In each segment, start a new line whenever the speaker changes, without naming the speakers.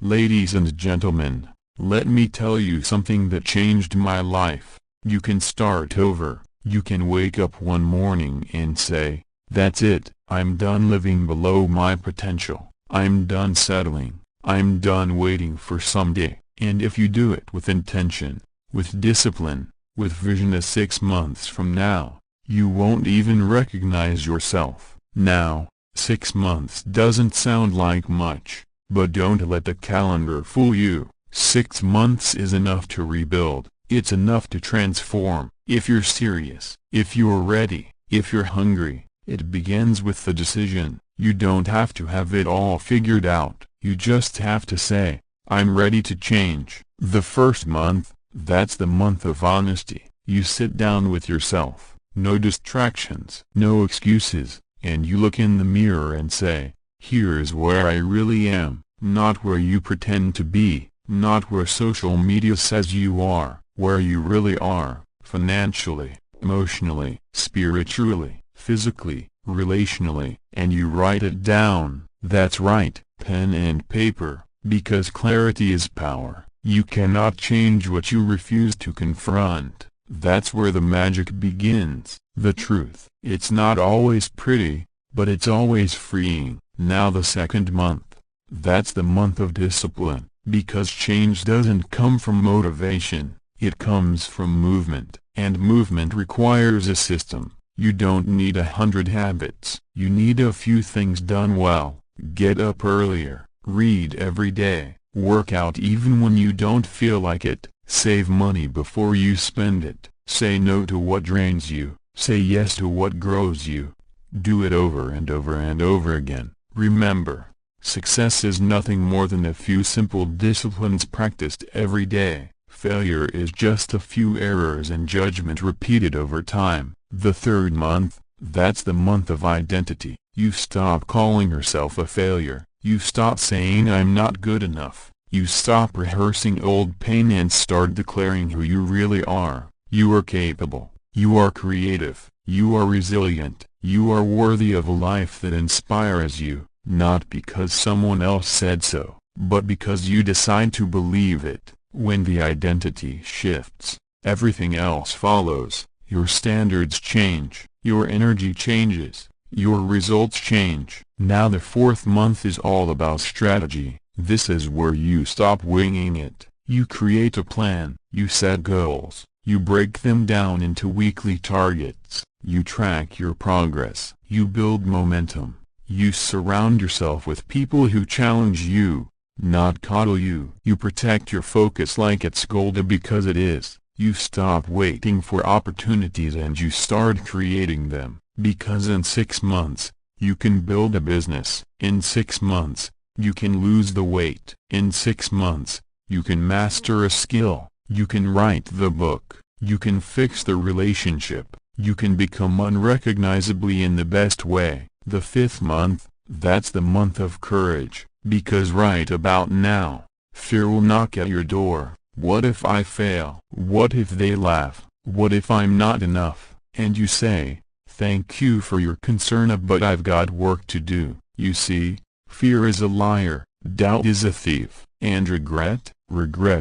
Ladies and gentlemen, let me tell you something that changed my life. You can start over. You can wake up one morning and say, "That's it, I'm done living below my potential. I'm done settling. I'm done waiting for someday." And if you do it with intention, with discipline, with vision of 6 months from now, you won't even recognize yourself. Now, 6 months doesn't sound like much, but don't let the calendar fool you. 6 months is enough to rebuild. It's enough to transform. If you're serious, if you're ready, if you're hungry, it begins with the decision. You don't have to have it all figured out. You just have to say, "I'm ready to change." The first month, that's the month of honesty. You sit down with yourself, no distractions, no excuses, and you look in the mirror and say, "Here's where I really am," not where you pretend to be, not where social media says you are, where you really are, financially, emotionally, spiritually, physically, relationally, and you write it down. That's right, pen and paper, because clarity is power. You cannot change what you refuse to confront. That's where the magic begins. The truth. It's not always pretty, but it's always freeing. Now the second month. That's the month of discipline, because change doesn't come from motivation, it comes from movement, and movement requires a system. You don't need 100 habits. You need a few things done well. Get up earlier, read every day, work out even when you don't feel like it, save money before you spend it, say no to what drains you, say yes to what grows you. Do it over and over and over again. Remember, success is nothing more than a few simple disciplines practiced every day. Failure is just a few errors and judgment repeated over time. The third month, that's the month of identity. You stop calling yourself a failure. You stop saying "I'm not good enough." You stop rehearsing old pain and start declaring who you really are. You are capable. You are creative. You are resilient. You are worthy of a life that inspires you, not because someone else said so, but because you decide to believe it. When the identity shifts, everything else follows. Your standards change, your energy changes, your results change. Now the fourth month is all about strategy. This is where you stop winging it. You create a plan, you set goals, you break them down into weekly targets, you track your progress, you build momentum, you surround yourself with people who challenge you, not coddle you. You protect your focus like it's gold, because it is. You stop waiting for opportunities and you start creating them, because in 6 months, you can build a business. In 6 months, you can lose the weight. In 6 months, you can master a skill. You can write the book. You can fix the relationship. You can become unrecognizably in the best way. The fifth month, that's the month of courage, because right about now, fear will knock at your door. What if I fail? What if they laugh? What if I'm not enough? And you say, "Thank you for your concern, but I've got work to do." You see, fear is a liar, doubt is a thief, and regret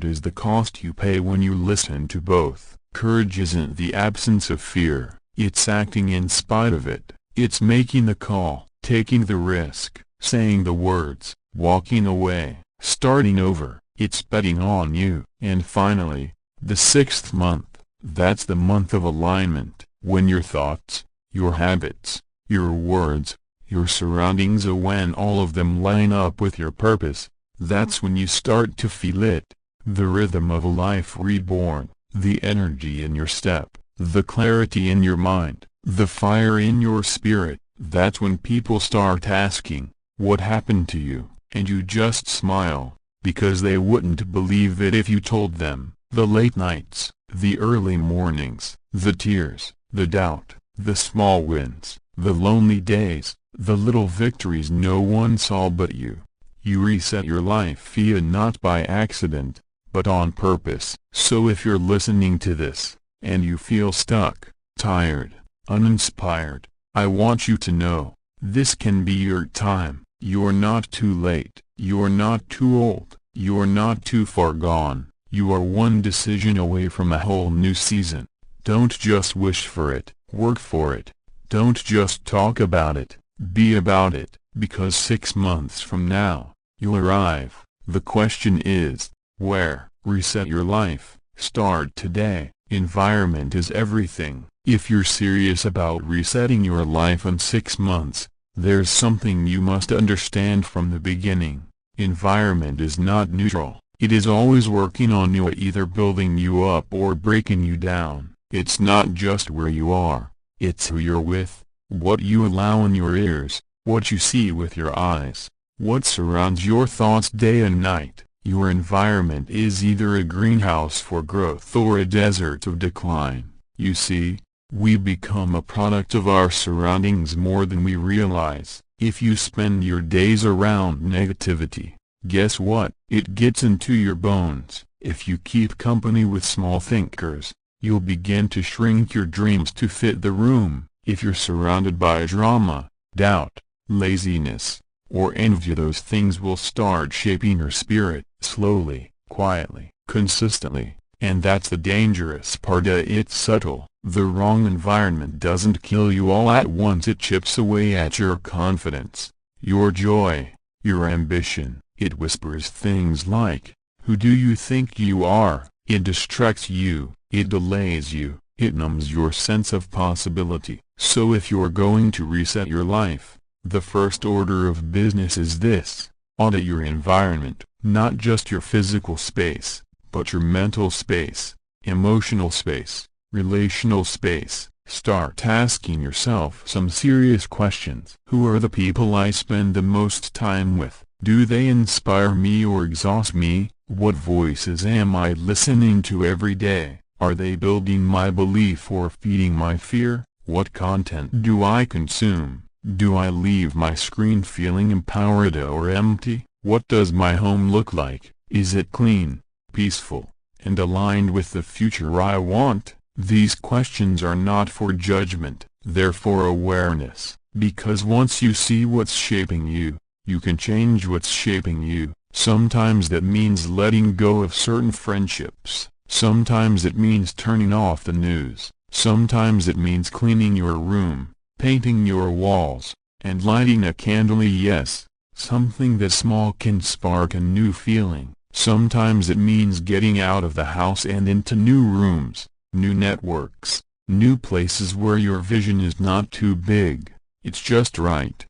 is the cost you pay when you listen to both. Courage isn't the absence of fear, it's acting in spite of it. It's making the call, taking the risk, saying the words, walking away, starting over. It's betting on you. And finally, the sixth month, that's the month of alignment, when your thoughts, your habits, your words, your surroundings, when all of them line up with your purpose, that's when you start to feel it. The rhythm of a life reborn, the energy in your step, the clarity in your mind, the fire in your spirit. That's when people start asking, "What happened to you?" And you just smile, because they wouldn't believe it if you told them. The late nights, the early mornings, the tears, the doubt, the small wins, the lonely days, the little victories no one saw but you. You reset your life not by accident, but on purpose. So if you're listening to this, and you feel stuck, tired, uninspired, I want you to know, this can be your time. You're not too late, you're not too old, You're not too far gone, you are one decision away from a whole new season. Don't just wish for it, work for it. Don't just talk about it, be about it, because 6 months from now, you'll arrive. The question is, where? Reset your life, start today. Environment is everything. If you're serious about resetting your life in 6 months, there's something you must understand from the beginning. Environment is not neutral, it is always working on you, either building you up or breaking you down. It's not just where you are, it's who you're with, what you allow in your ears, what you see with your eyes, what surrounds your thoughts day and night. Your environment is either a greenhouse for growth or a desert of decline. You see, we become a product of our surroundings more than we realize. If you spend your days around negativity, guess what? It gets into your bones. If you keep company with small thinkers, you'll begin to shrink your dreams to fit the room. If you're surrounded by drama, doubt, laziness, or envy, those things will start shaping your spirit, slowly, quietly, consistently. And that's the dangerous part. It's subtle. The wrong environment doesn't kill you all at once, it chips away at your confidence, your joy, your ambition. It whispers things like, "Who do you think you are?" It distracts you, it delays you, it numbs your sense of possibility. So if you're going to reset your life, the first order of business is this: audit your environment, not just your physical space, but your mental space, emotional space, relational space. Start asking yourself some serious questions. Who are the people I spend the most time with? Do they inspire me or exhaust me? What voices am I listening to every day? Are they building my belief or feeding my fear? What content do I consume? Do I leave my screen feeling empowered or empty? What does my home look like? Is it clean, peaceful, and aligned with the future I want? These questions are not for judgment, they're for awareness, because once you see what's shaping you, you can change what's shaping you. Sometimes that means letting go of certain friendships, sometimes it means turning off the news, sometimes it means cleaning your room, painting your walls, and lighting a candle. Yes, something that small can spark a new feeling. Sometimes it means getting out of the house and into new rooms, new networks, new places where your vision is not too big, it's just right.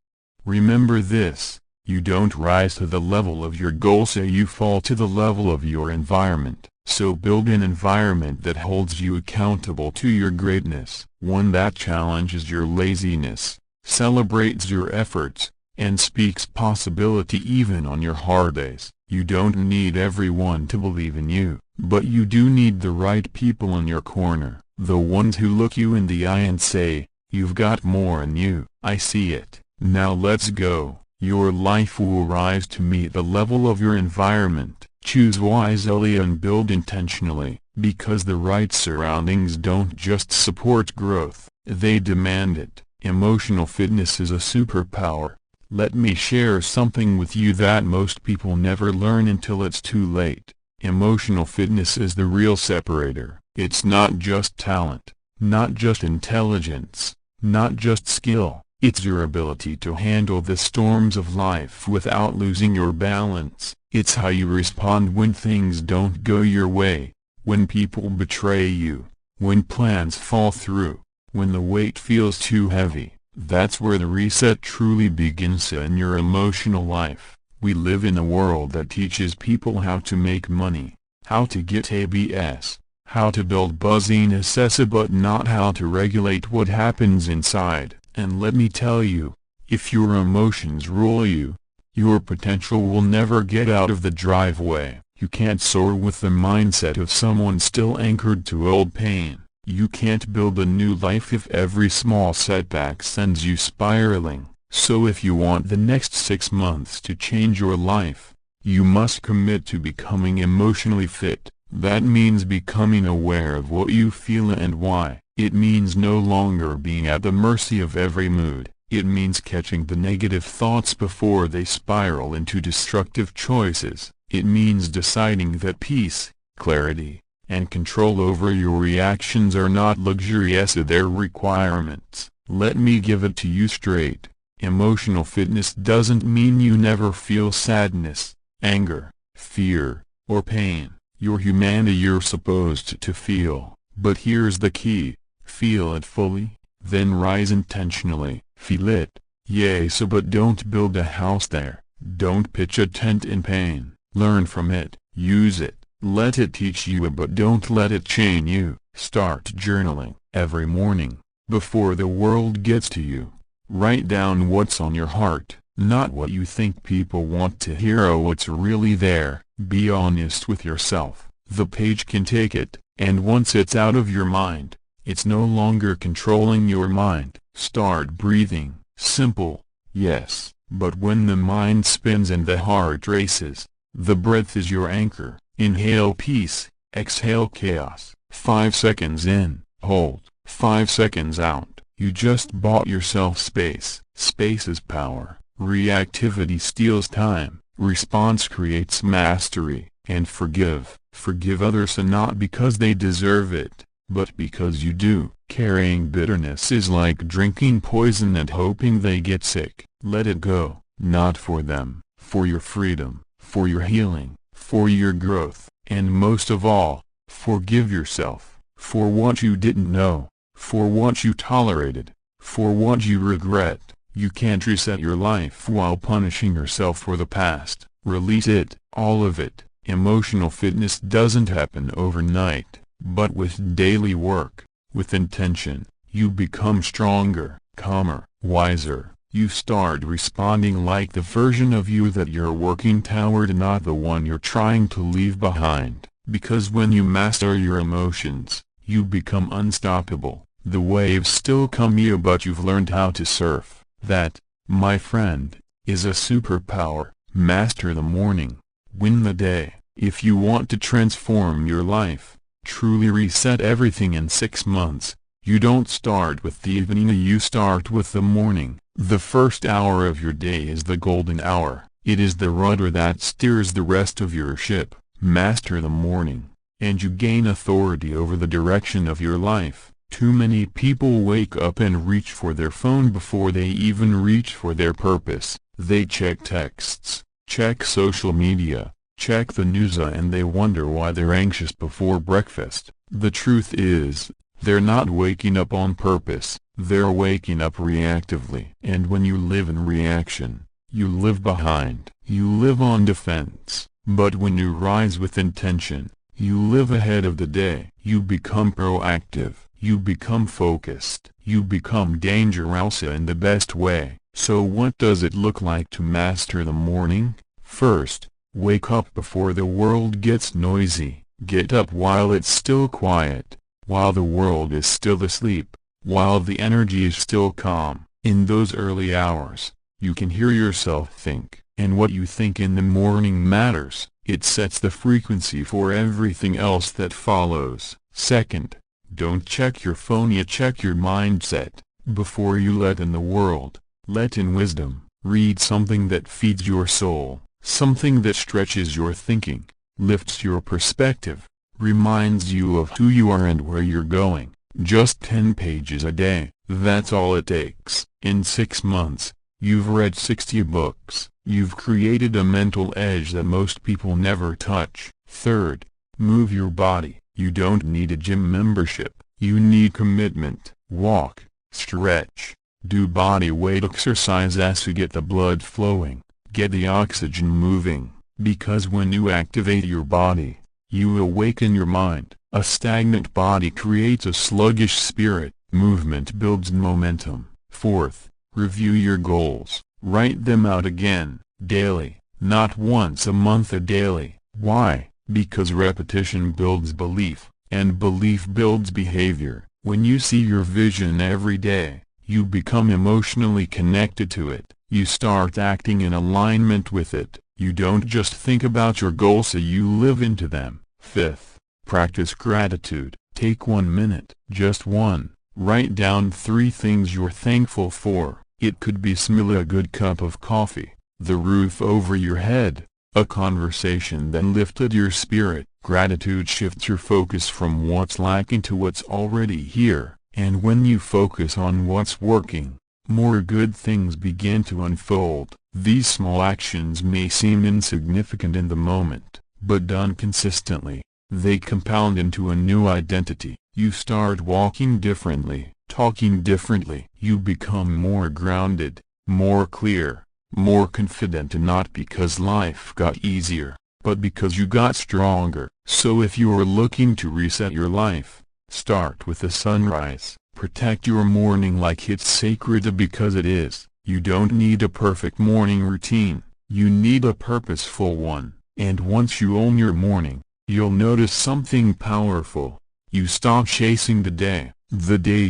Remember this: you don't rise to the level of your goals, you fall to the level of your environment. So build an environment that holds you accountable to your greatness, one that challenges your laziness, celebrates your efforts, and speaks possibility even on your hard days. You don't need everyone to believe in you, but you do need the right people in your corner, the ones who look you in the eye and say, "You've got more in you. I see it, now let's go." Your life will rise to meet the level of your environment. Choose wisely and build intentionally, because the right surroundings don't just support growth, they demand it. Emotional fitness is a superpower. Let me share something with you that most people never learn until it's too late. Emotional fitness is the real separator. It's not just talent, not just intelligence, not just skill. It's your ability to handle the storms of life without losing your balance. It's how you respond when things don't go your way, when people betray you, when plans fall through, when the weight feels too heavy. That's where the reset truly begins in your emotional life. We live in a world that teaches people how to make money, how to get ABS, how to build buzziness, but not how to regulate what happens inside. And let me tell you, if your emotions rule you, your potential will never get out of the driveway. You can't soar with the mindset of someone still anchored to old pain. You can't build a new life if every small setback sends you spiraling. So if you want the next 6 months to change your life, you must commit to becoming emotionally fit. That means becoming aware of what you feel and why. It means no longer being at the mercy of every mood. It means catching the negative thoughts before they spiral into destructive choices. It means deciding that peace, clarity, and control over your reactions are not luxuries, they're requirements. Let me give it to you straight. Emotional fitness doesn't mean you never feel sadness, anger, fear, or pain. You're human, you're supposed to feel, but here's the key: feel it fully, then rise intentionally. Feel it, yes, but don't build a house there. Don't pitch a tent in pain. Learn from it, use it, let it teach you, but don't let it chain you. Start journaling every morning, before the world gets to you. Write down what's on your heart, not what you think people want to hear or what's really there. Be honest with yourself. The page can take it, and once it's out of your mind, it's no longer controlling your mind. Start breathing. Simple, yes, but when the mind spins and the heart races, the breath is your anchor. Inhale peace, exhale chaos. 5 seconds in, hold. 5 seconds out. You just bought yourself space. Space is power. Reactivity steals time. Response creates mastery. And forgive. Forgive others, and not because they deserve it, but because you do. Carrying bitterness is like drinking poison and hoping they get sick. Let it go, not for them, for your freedom, for your healing, for your growth, and most of all, forgive yourself, for what you didn't know, for what you tolerated, for what you regret. You can't reset your life while punishing yourself for the past. Release it, all of it. Emotional fitness doesn't happen overnight, but with daily work, with intention, you become stronger, calmer, wiser. You start responding like the version of you that you're working toward, not the one you're trying to leave behind. Because when you master your emotions, you become unstoppable. The waves still come you, but you've learned how to surf. That, my friend, is a superpower. Master the morning. Win the day. If you want to transform your life, truly reset everything in 6 months, you don't start with the evening, you start with the morning. The first hour of your day is the golden hour. It is the rudder that steers the rest of your ship. Master the morning, and you gain authority over the direction of your life. Too many people wake up and reach for their phone before they even reach for their purpose. They check texts, check social media, check the news, and they wonder why they're anxious before breakfast. The truth is, they're not waking up on purpose, they're waking up reactively. And when you live in reaction, you live behind. You live on defense. But when you rise with intention, you live ahead of the day. You become proactive. You become focused. You become dangerous in the best way. So what does it look like to master the morning? First, wake up before the world gets noisy. Get up while it's still quiet, while the world is still asleep, while the energy is still calm. In those early hours, you can hear yourself think, and what you think in the morning matters. It sets the frequency for everything else that follows. Second, don't check your phone, you check your mindset. Before you let in the world, let in wisdom. Read something that feeds your soul, something that stretches your thinking, lifts your perspective, reminds you of who you are and where you're going. Just 10 pages a day, that's all it takes. In 6 months, you've read 60 books. You've created a mental edge that most people never touch. Third, move your body. You don't need a gym membership. You need commitment. Walk, stretch, do body weight exercises to get the blood flowing, get the oxygen moving. Because when you activate your body, you awaken your mind. A stagnant body creates a sluggish spirit. Movement builds momentum. Fourth, review your goals. Write them out again, daily, not once a month, a daily. Why? Because repetition builds belief, and belief builds behavior. When you see your vision every day, you become emotionally connected to it. You start acting in alignment with it. You don't just think about your goals, so you live into them. Fifth, practice gratitude. Take 1 minute, just one. Write down 3 things you're thankful for. It could be simply a good cup of coffee, the roof over your head, A conversation that lifted your spirit. Gratitude shifts your focus from what's lacking to what's already here, and when you focus on what's working, more good things begin to unfold. These small actions may seem insignificant in the moment, but done consistently, they compound into a new identity. You start walking differently, talking differently. You become more grounded, more clear, more confident, and not because life got easier, but because you got stronger. So if you are looking to reset your life, start with the sunrise. Protect your morning like it's sacred, because it is. You don't need a perfect morning routine, you need a purposeful one. And once you own your morning, you'll notice something powerful. You stop chasing the day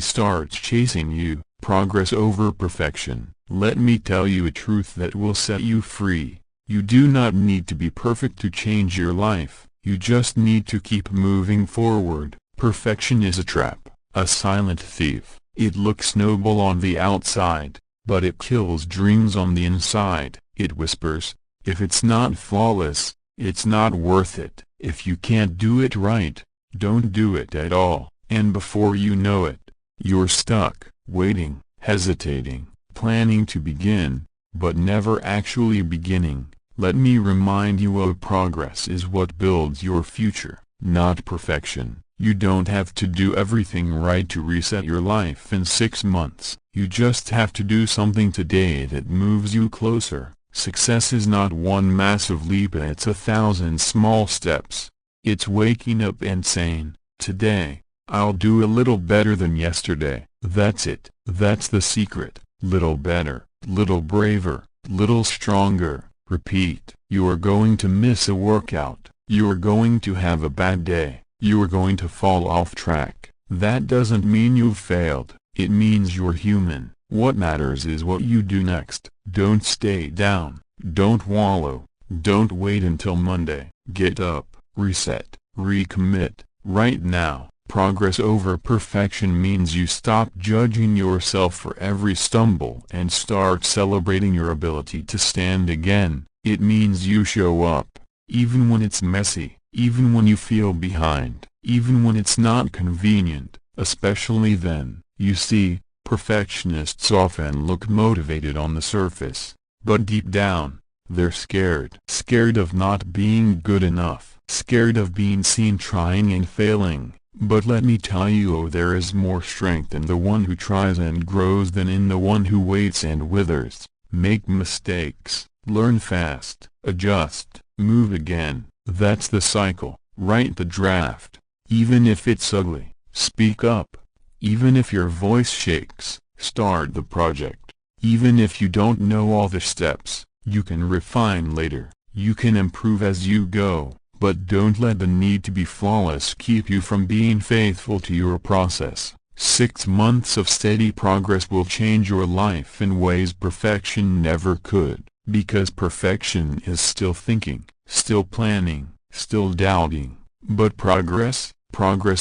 starts chasing you. Progress over perfection. Let me tell you a truth that will set you free. You do not need to be perfect to change your life, you just need to keep moving forward. Perfection is a trap, a silent thief. It looks noble on the outside, but it kills dreams on the inside. It whispers, if it's not flawless, it's not worth it. If you can't do it right, don't do it at all. And before you know it, you're stuck, waiting, hesitating, planning to begin, but never actually beginning. Let me remind you, progress is what builds your future, not perfection. You don't have to do everything right to reset your life in 6 months. You just have to do something today that moves you closer. Success is not one massive leap, it's 1,000 small steps. It's waking up and saying, today, I'll do a little better than yesterday. That's it. That's the secret. Little better, little braver, little stronger. Repeat. You are going to miss a workout. You are going to have a bad day. You are going to fall off track. That doesn't mean you've failed. It means you're human. What matters is what you do next. Don't stay down. Don't wallow. Don't wait until Monday. Get up, reset, recommit, right now. Progress over perfection means you stop judging yourself for every stumble and start celebrating your ability to stand again. It means you show up, even when it's messy, even when you feel behind, even when it's not convenient, especially then. You see, perfectionists often look motivated on the surface, but deep down, they're scared. Scared of not being good enough, scared of being seen trying and failing. But let me tell you, there is more strength in the one who tries and grows than in the one who waits and withers. Make mistakes, learn fast, adjust, move again. That's the cycle. Write the draft, even if it's ugly. Speak up, even if your voice shakes. Start the project, even if you don't know all the steps. You can refine later, you can improve as you go. But don't let the need to be flawless keep you from being faithful to your process. 6 months of steady progress will change your life in ways perfection never could, because perfection is still thinking, still planning, still doubting. But progress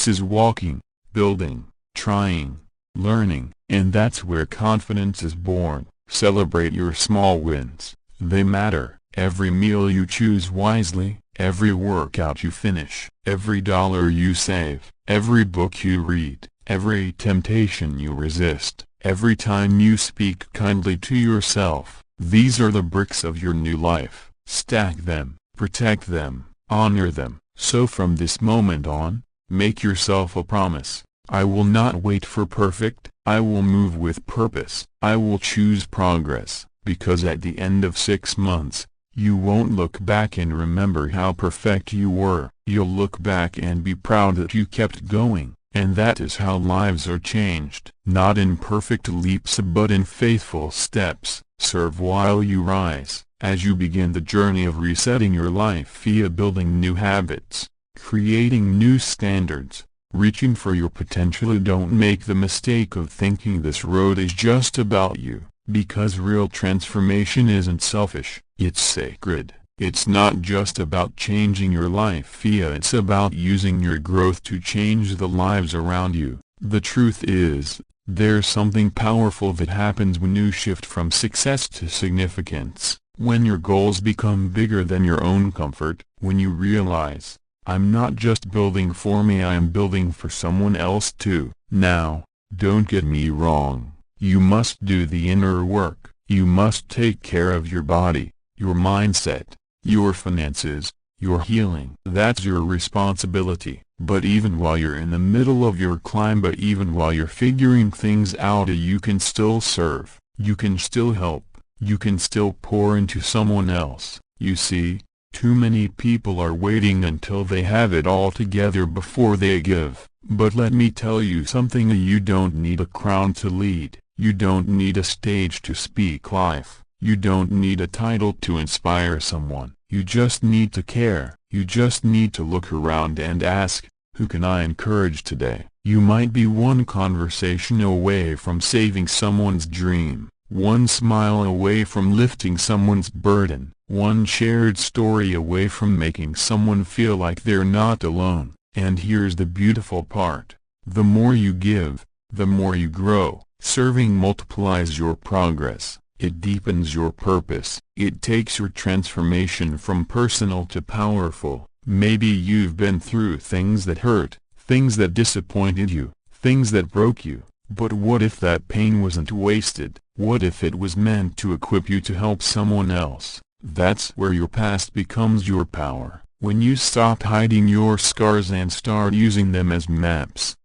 is walking, building, trying, learning, and that's where confidence is born. Celebrate your small wins. They matter. Every meal you choose wisely, every workout you finish, every dollar you save, every book you read, every temptation you resist, every time you speak kindly to yourself. These are the bricks of your new life. Stack them, protect them, honor them. So from this moment on, make yourself a promise. I will not wait for perfect, I will move with purpose. I will choose progress, because at the end of 6 months, you won't look back and remember how perfect you were. You'll look back and be proud that you kept going. And that is how lives are changed. Not in perfect leaps but in faithful steps. Serve while you rise. As you begin the journey of resetting your life via building new habits, creating new standards, reaching for your potential, don't make the mistake of thinking this road is just about you. Because real transformation isn't selfish, it's sacred. It's not just about changing your life via, it's about using your growth to change the lives around you. The truth is, there's something powerful that happens when you shift from success to significance. When your goals become bigger than your own comfort, when you realize, I'm not just building for me, I am building for someone else too. Now, don't get me wrong, you must do the inner work, you must take care of your body, your mindset, your finances, your healing. That's your responsibility. But even while you're in the middle of your climb, but even while you're figuring things out, you can still serve, you can still help, you can still pour into someone else. You see, too many people are waiting until they have it all together before they give. But let me tell you something, you don't need a crown to lead, you don't need a stage to speak life, you don't need a title to inspire someone, you just need to care, you just need to look around and ask, who can I encourage today? You might be one conversation away from saving someone's dream, one smile away from lifting someone's burden, one shared story away from making someone feel like they're not alone. And here's the beautiful part, the more you give, the more you grow. Serving multiplies your progress, it deepens your purpose, it takes your transformation from personal to powerful. Maybe you've been through things that hurt, things that disappointed you, things that broke you, but what if that pain wasn't wasted? What if it was meant to equip you to help someone else? That's where your past becomes your power. When you stop hiding your scars and start using them as maps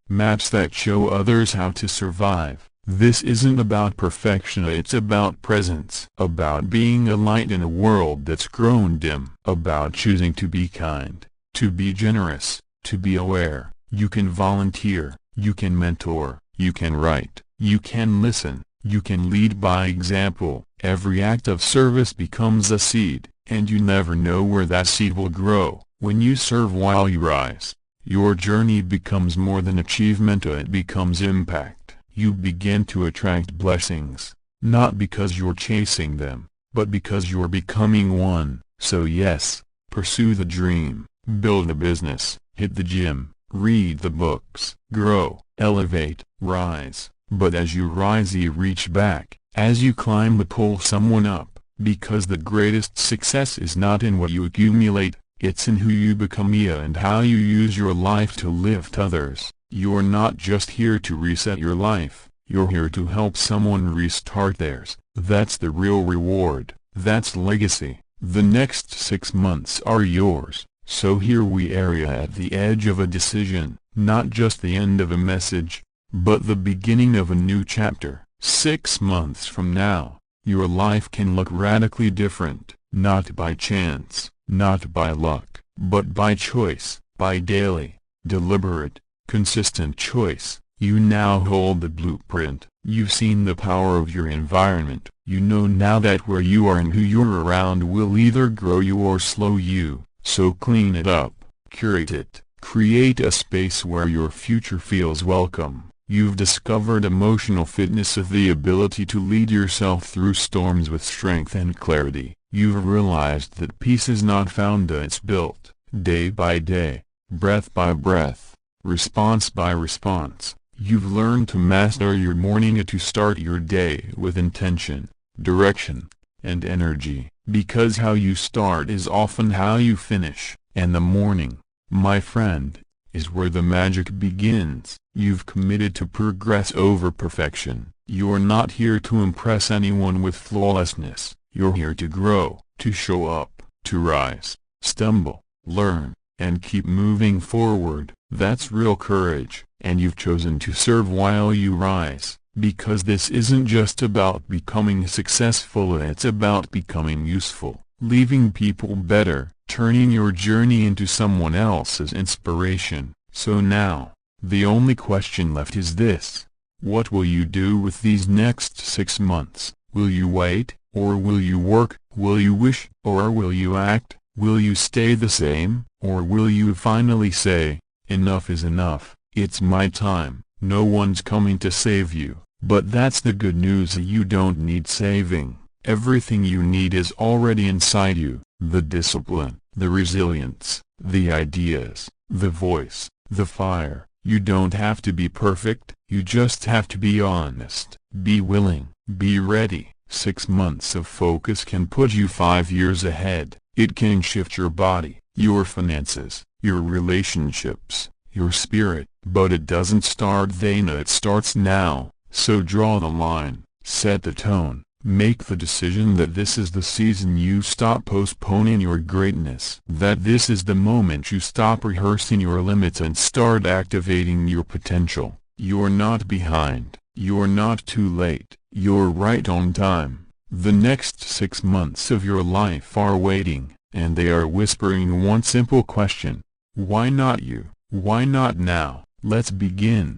that show others how to survive. This isn't about perfection, it's about presence, about being a light in a world that's grown dim, about choosing to be kind, to be generous, to be aware. You can volunteer, you can mentor, you can write, you can listen, you can lead by example. Every act of service becomes a seed, and you never know where that seed will grow. When you serve while you rise, your journey becomes more than achievement, it becomes impact. You begin to attract blessings, not because you're chasing them, but because you're becoming one. So yes, pursue the dream, build a business, hit the gym, read the books, grow, elevate, rise. But as you rise, you reach back, as you climb, pull someone up, because the greatest success is not in what you accumulate, it's in who you become and how you use your life to lift others. You're not just here to reset your life, you're here to help someone restart theirs. That's the real reward, that's legacy. The next 6 months are yours, so here we are at the edge of a decision, not just the end of a message, but the beginning of a new chapter. 6 months from now, your life can look radically different, not by chance, not by luck, but by choice, by daily, deliberate, consistent choice. You now hold the blueprint. You've seen the power of your environment. You know now that where you are and who you're around will either grow you or slow you. So clean it up, curate it, create a space where your future feels welcome. You've discovered emotional fitness, of the ability to lead yourself through storms with strength and clarity. You've realized that peace is not found, it's built, day by day, breath by breath, response by response. You've learned to master your morning, to start your day with intention, direction, and energy, because how you start is often how you finish. And the morning, my friend, is where the magic begins. You've committed to progress over perfection. You're not here to impress anyone with flawlessness. You're here to grow, to show up, to rise, stumble, learn, and keep moving forward. That's real courage. And you've chosen to serve while you rise, because this isn't just about becoming successful, it's about becoming useful, leaving people better, turning your journey into someone else's inspiration. So now, the only question left is this: what will you do with these next 6 months? Will you wait, or will you work? Will you wish, or will you act? Will you stay the same, or will you finally say, enough is enough? It's my time. No one's coming to save you, but that's the good news. You don't need saving. Everything you need is already inside you: the discipline, the resilience, the ideas, the voice, the fire. You don't have to be perfect, you just have to be honest, be willing, be ready. 6 months of focus can put you 5 years ahead. It can shift your body, your finances, your relationships, your spirit. But it doesn't start then, it starts now. So draw the line, set the tone, make the decision that this is the season you stop postponing your greatness. That this is the moment you stop rehearsing your limits and start activating your potential. You're not behind, you're not too late, you're right on time. The next 6 months of your life are waiting, and they are whispering one simple question. Why not you? Why not now? Let's begin.